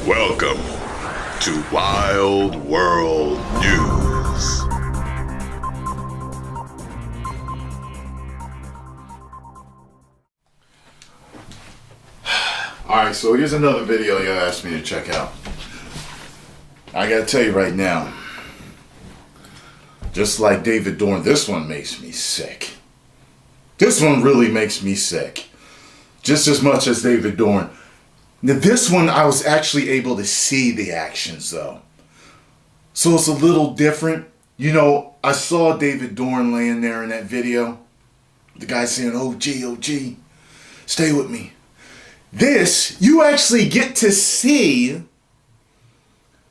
Welcome to Wild World News. Alright, so here's another video you asked me to check out. I gotta tell you right now, just like David Dorn, this one makes me sick. This one really makes me sick. Just as much as David Dorn. Now this one, I was actually able to see the actions though. So it's a little different. You know, I saw David Dorn laying there in that video. The guy saying, OG, stay with me. This, you actually get to see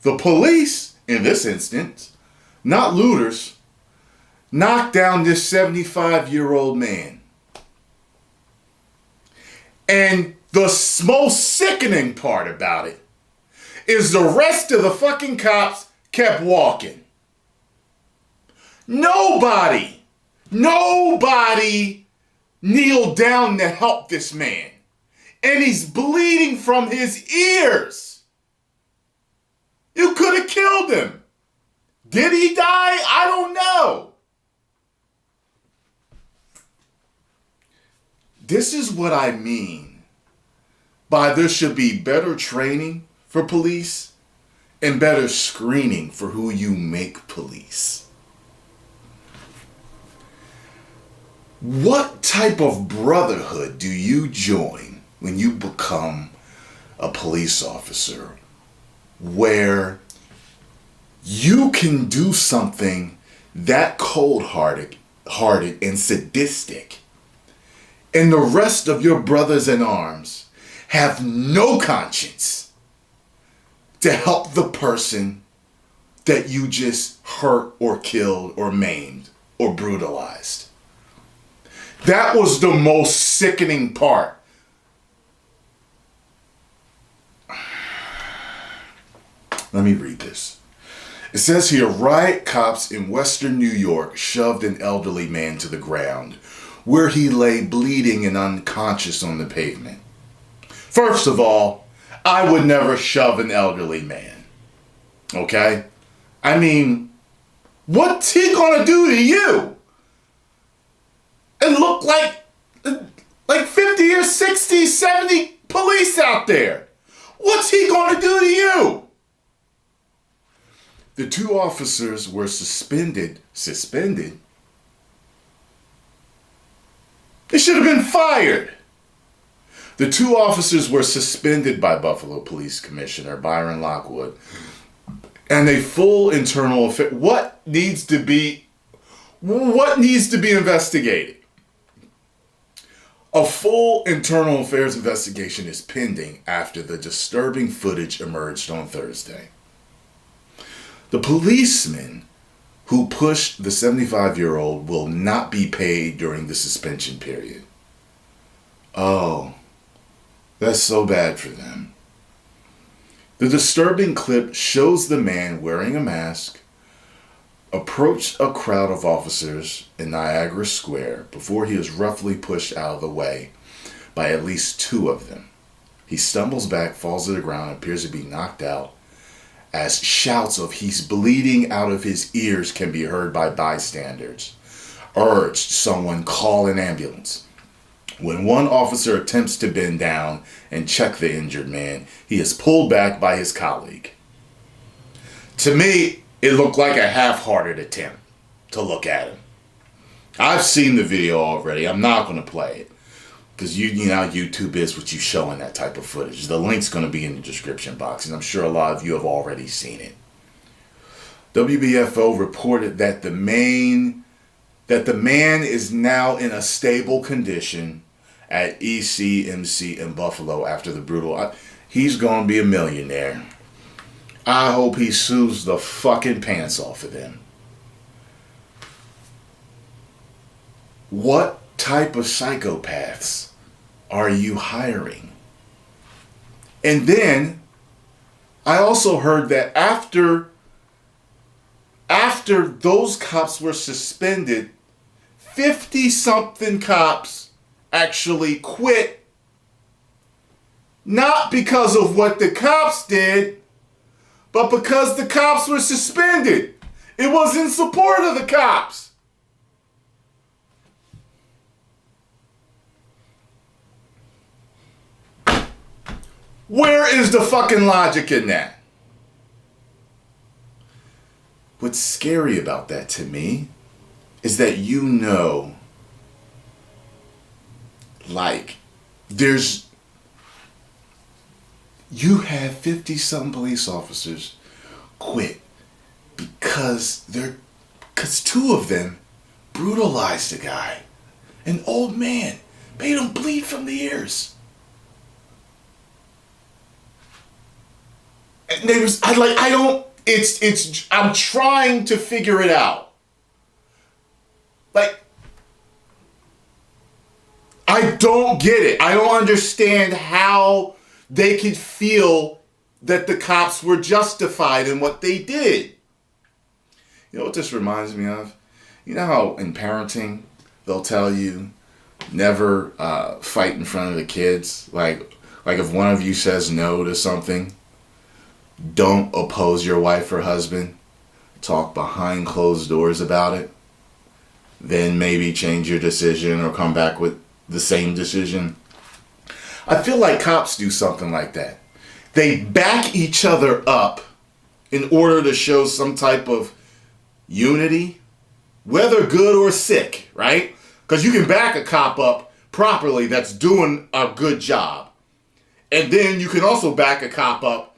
the police, in this instance, not looters, knock down this 75-year-old man. And the most sickening part about it is the rest of the fucking cops kept walking. Nobody kneeled down to help this man. And he's bleeding from his ears. You could have killed him. Did he die? I don't know. This is what I mean by there should be better training for police and better screening for who you make police. What type of brotherhood do you join when you become a police officer where you can do something that cold-hearted and sadistic, and the rest of your brothers in arms have no conscience to help the person that you just hurt or killed or maimed or brutalized? That was the most sickening part. Let me read this. It says here, riot cops in Western New York shoved an elderly man to the ground where he lay bleeding and unconscious on the pavement. First of all, I would never shove an elderly man. Okay? I mean, what's he gonna do to you? And look like 50 or 60, 70 police out there. What's he gonna do to you? The two officers were suspended. They should have been fired. The two officers were suspended by Buffalo Police Commissioner Byron Lockwood. And a full internal affair. What needs to be investigated? A full internal affairs investigation is pending after the disturbing footage emerged on Thursday. The policeman who pushed the 75-year-old will not be paid during the suspension period. Oh, that's so bad for them. The disturbing clip shows the man wearing a mask approach a crowd of officers in Niagara Square before he is roughly pushed out of the way by at least two of them. He stumbles back, falls to the ground, and appears to be knocked out as shouts of "he's bleeding out of his ears" can be heard by bystanders, urged someone call an ambulance. When one officer attempts to bend down and check the injured man, he is pulled back by his colleague. To me, it looked like a half-hearted attempt to look at him. I've seen the video already. I'm not going to play it. Because you know how YouTube is with you showing that type of footage. The link's going to be in the description box, and I'm sure a lot of you have already seen it. WBFO reported that the man is now in a stable condition at ECMC in Buffalo after the brutal. He's going to be a millionaire. I hope he sues the fucking pants off of them. What type of psychopaths are you hiring? And then I also heard that after those cops were suspended, 50-something cops actually quit Not because of what the cops did, but because the cops were suspended. It was in support of the cops. Where is the fucking logic in that? What's scary about that to me is that you have 50-something police officers quit because two of them brutalized a guy, an old man, made him bleed from the ears. And I'm trying to figure it out. Like, I don't get it. I don't understand how they could feel that the cops were justified in what they did. You know what this reminds me of? You know how in parenting, they'll tell you never fight in front of the kids? Like if one of you says no to something, don't oppose your wife or husband. Talk behind closed doors about it. Then maybe change your decision or come back with the same decision. I feel like cops do something like that. They back each other up in order to show some type of unity, whether good or sick, right? Because you can back a cop up properly that's doing a good job. And then you can also back a cop up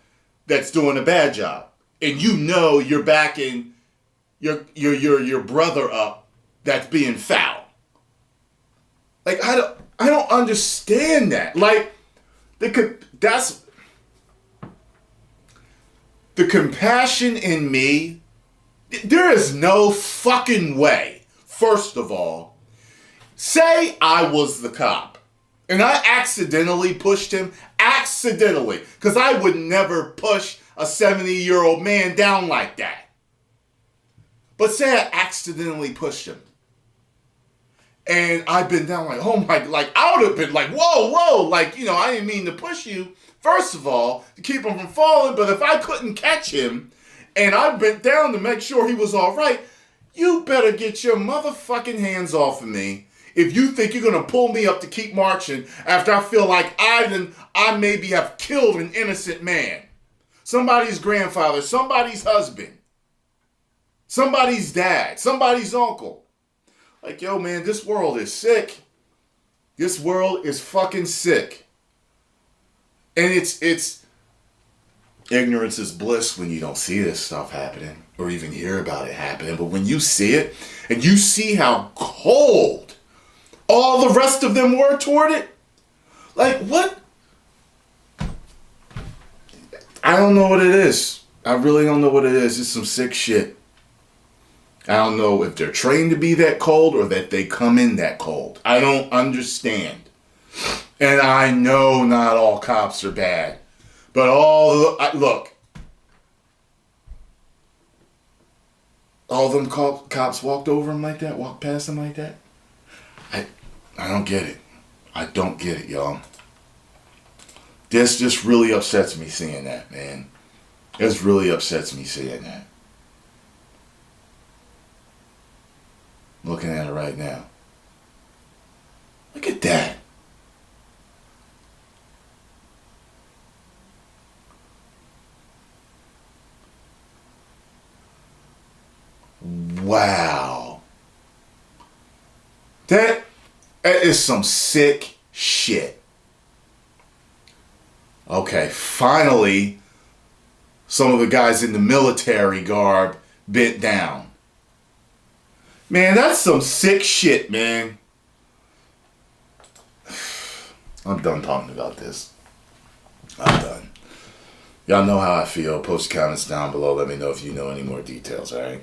that's doing a bad job. And you know you're backing your brother up that's being foul. Like, I don't understand that. Like, that's the compassion in me. There is no fucking way. First of all, say I was the cop and I accidentally pushed him. Accidentally. Because I would never push a 70-year-old man down like that. But say I accidentally pushed him. And I've been down like, oh my, like, I would have been like, whoa, like, I didn't mean to push you. First of all, to keep him from falling, but if I couldn't catch him, and I bent down to make sure he was all right, you better get your motherfucking hands off of me if you think you're going to pull me up to keep marching after I feel like I maybe have killed an innocent man. Somebody's grandfather, somebody's husband, somebody's dad, somebody's uncle. Like, yo, man, this world is sick. This world is fucking sick. And it's ignorance is bliss when you don't see this stuff happening or even hear about it happening. But when you see it and you see how cold all the rest of them were toward it, like, what? I don't know what it is. I really don't know what it is. It's some sick shit. I don't know if they're trained to be that cold or that they come in that cold. I don't understand. And I know not all cops are bad. But look, all them cops walked over him like that, walked past him like that. I don't get it. I don't get it, y'all. This just really upsets me seeing that, man. This really upsets me seeing that. Looking at it right now. Look at that. Wow. That is some sick shit. Okay, finally, some of the guys in the military garb bent down. Man, that's some sick shit, man. I'm done talking about this. I'm done. Y'all know how I feel. Post comments down below. Let me know if you know any more details, alright?